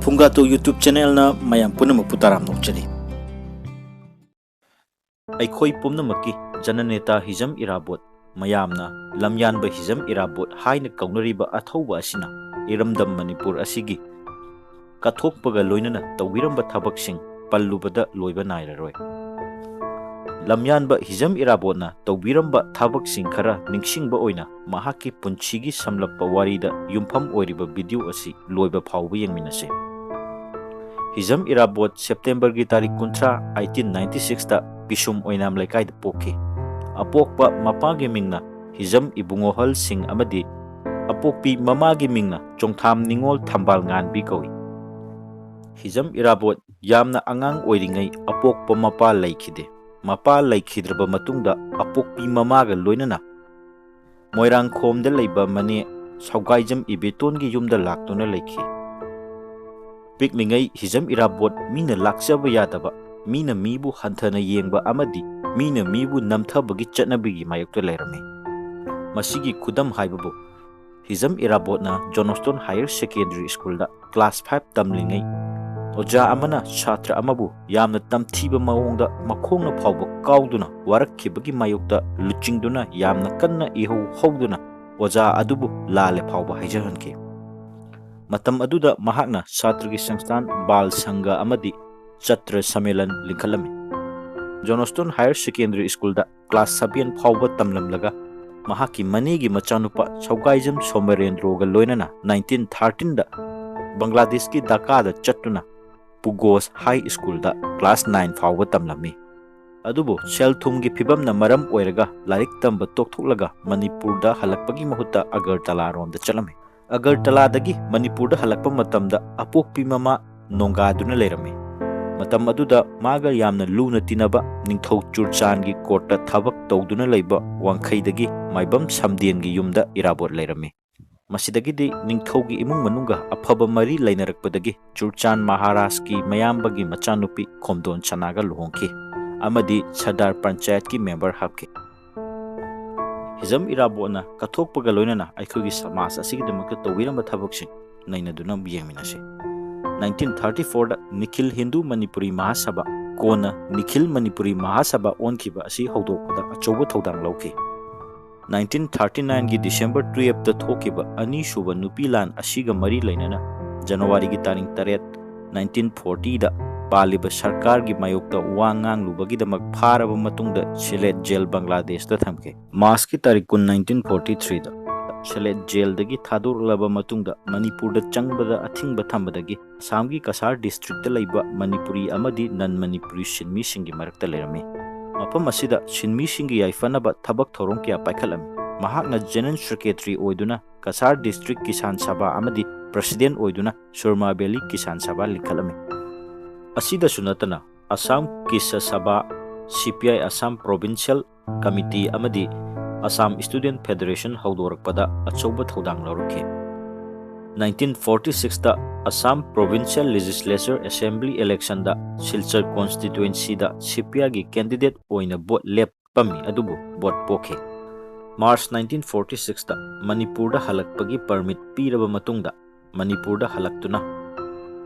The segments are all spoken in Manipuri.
Fungato YouTube channel na mayam punamakpu taram nokchari. Aikhoi pumnamaki Jananeta Hijam Irabot mayamna Lamyanba Hijam Irabot haina kaunariba athauba asina iramdam Manipur asigi kathokpaga loinana tawiramba thabaksing pallubada loiba nairaroi. Lamyanba Hijam Irabotna tawiramba thabaksing khara ningsingba oina mahaki punchigi samlappa warida yumpham oiriba video asi loiba phawba yengminase. Hijam Irabot September ki tarik kuntra 1896 ta Pisum oinam laikai da poke. Apokpa mapagi mingna Hijam ibungohal sing amadi apokpi mamagi mingna chongtham ningol thambal nganbi kawi. Hijam Irabot yamna angang oiringai apokpa mapa laikhide. Mapa laikhidraba matungda apokpi mamaga loinana moirang khomda leiba mane saugaijam ibetongi yumda laktuna laikhi. Pikmingai Hijam Irabot mina laksaba yadaba mina mibu hanthana yengba amadi mina mibu namthabagi chatnabigi mayokta lairame. Masigi khudam haibabu Hijam Irabotna Johnston Higher Secondary School da class 5 tamlingai oja amana chhatra amabu yamna tamthiba maongda makhongna phawba kauduna warakhibagi mayokta luchingduna yamna kanna iho howduna oja adubu lale phawba haijahanke. Matam aduda mahakna Satragi Sangstan Bal Sangha amadi Chatra Samelan linkhalami. Johnston Higher Secondary School da class 7 phawba tamlamlaga mahaki manigi machanupa Saugaijam Somarendroga loinana 1913 da Bangladesh ki Dhaka da chatuna Pugos High School da class 9 phawba tamlami. Adubu selthumgi phibamna maram oiraga larik tamba tokthoklaga Manipur da halakpagi mahutta Agartala romda chalami. Agartala dagi Manipur da halakpa matamda apokpi mama nongaduna leirame. Matam aduda maga yamna luna tinaba ningthau churchangi korta thabak tawduna leiba wangkhaidagi maibam samdiengi yumda Irabot leirame. Masidagidi ningthaugi imung manunga aphaba mari lainarakpadagi Churchan Maharashki mayambagi machanupi Khomdonsana ga luhongki amadi Sadar Panchayat ki member hapke. Hijam Irabotna kathokpaga loinana aikhogi samas asigidamakta tawiramba thabaksing nainaduna yengminase. 1934 da Nikhil Hindu Manipuri Mahasabha kona Nikhil Manipuri Mahasabha onkiba asi hodokpada achoba thodang lauki. 1939 gi December 12 da thokiba ani shuba nupilan asiga mari lainana January gi taring 8 1940 da paliba sarkar gi mayokta wangang lubagi damak pharaba matungda Sylhet jail Bangladesh da thamke. Mars ki tarik 1943 da Sylhet jail dagi thadok laba matungda Manipur da changbada athingba thambadagi Samgi Kasar district da laiba Manipuri amadi non Manipuri sinmi singi marakta leirame. Mapam asida sinmi singi yaifanaba thabak thorong kya paikhalami. Mahakna General Secretary oiduna Kasar district Kisan Sabha amadi President oiduna Surma Valley Kisan Sabha likhalami. Asida sunatana Assam Kisa Sabha CPI Assam Provincial Committee amadi Assam Student Federation haudorakpada achoba thodang lauruke. 1946 da Assam Provincial Legislature Assembly election da Silchar constituency da CPI gi candidate oina vote lepami adubu vote poke. March 1946 da Manipur da halakpagi permit piraba matungda Manipur da halaktuna.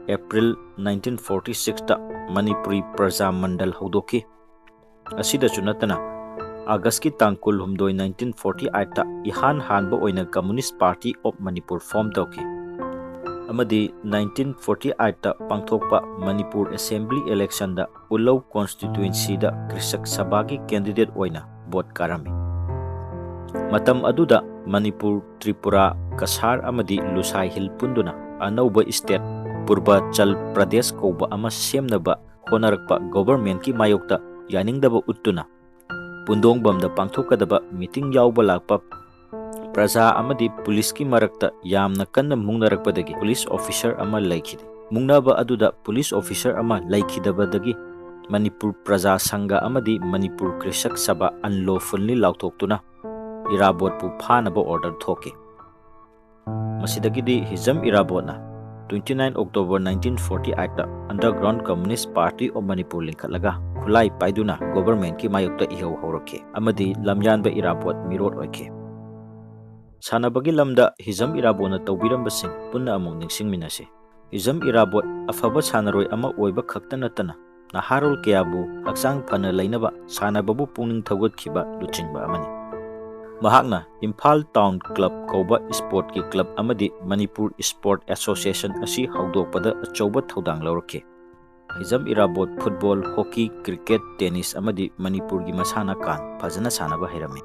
April 1946 da Manipuri Praja Mandal haudoki. Asida chunatana August ki tangkul humdoi 1948 ta ihan hanba oina Communist Party of Manipur form tauki. Amadi 1948 ta pangthokpa Manipur Assembly election da Ulau constituency da Krisak Sabha ki candidate oina vote karami. Matam aduda Manipur, Tripura, Kasar amadi Lusai Hill punduna anauba state Purvachal Pradesh kauba ama semnaba honarakpa government ki mayokta yaningdaba uttuna Pundongbamda pangthokadaba meeting yauba lakpa Praja amadi police ki marakta yamna kanna mungnarakpadagi police officer ama laikhide. Mungnaba aduda police officer ama laikhidabadagi Manipur Praja Sangha amadi Manipur Krisak Sabha unlawfully lauthoktuna Irabot pu phanaba order thoke. Masidagidi Hijam Irabotna 29 October 1948 da Underground Communist Party of Manipur linkalaga khulai paiduna government ki mayokta ihau horake amadi Lamyanba Irabot mirot oike. Sanabagi lamda Hijam Irabotna tawbirambasing punna among ningsingminase. Hijam Irabot afaba sanaroi ama oiba khakta natana naharol kayabu haksang phana lainaba sanababu pungning thawgatkhiba luchingba amani. Mahakna Imphal Town Club kauba sport ki club amadi Manipur Sport Association asi haudokpada achauba thaudang laurake. Hijam Irabot football, hockey, cricket, tennis amadi Manipur gi masana kan phajana sanaba hairami.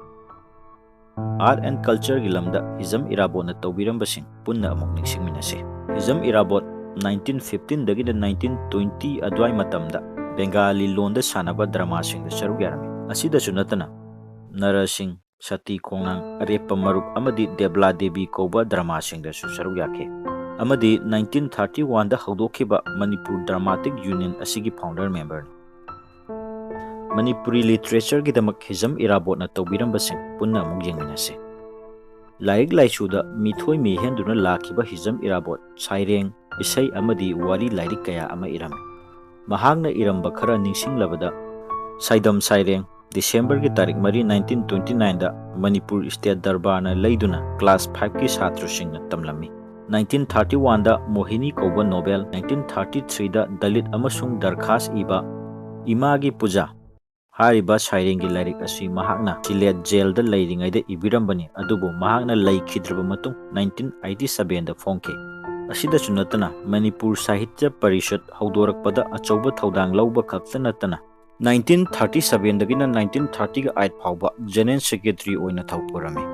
Art and culture gi lamda Hijam Irabot na tawbirambasing punna amok ningsingminase. Hijam Irabot 1915 dagi 1920 adwai matamda Bengali londa sanaba drama sing da saruk yarami. Asida sunatana Narasing Sati Kongnang Arepa Marup amadi Debla Devi kauba drama sing da saruk yake. Amadi 1931 da haudokhiba Manipur Dramatic Union asigi founder member. Manipuri literature gidamak Hijam Irabot na tawbirambasing punna amuk yengminase. Laik laisuda mithoi mi henduna lakhiba Hijam Irabot saireng isai amadi wari lairik kaya ama irami. Mahakna iramba khara ningsinglabada Saidam Saireng December ki tarik mari 1929 da Manipur State Darbar na laiduna class 5 ki satrusingna tamlami. 1931 da Mohini kauba Nobel, 1933 da Dalit amasung Darkhas iba Imagi Puja hariba Sairengi lairik asi mahakna Sylhet jail da lairingai da ibirambani adubu mahakna laikhidraba matung 1987 da phongke. Asida sunatana Manipur Sahitya Parishad haudorakpada achauba thaudang lauba khakta natana 1937 dagina 1938 phauba General Secretary oina thauporami.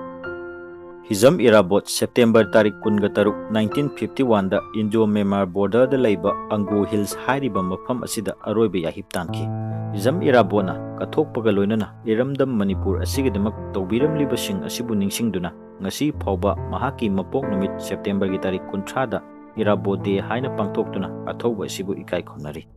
Hijam Irabot September tarik kunga taruk 1951 da Indo-Myanmar border da leiba Ango Hills hariba mafam asida aroiba yahip tanki. Hijam Irabotna kathokpa loinana iramdam Manipur asigidamak tawbiramlibasing asibu ningsingduna ngasi phauba mahaki mapok numit September gi tarik 30 da Irabot Day haina pangthoktuna athauba asibu ikai khomnari.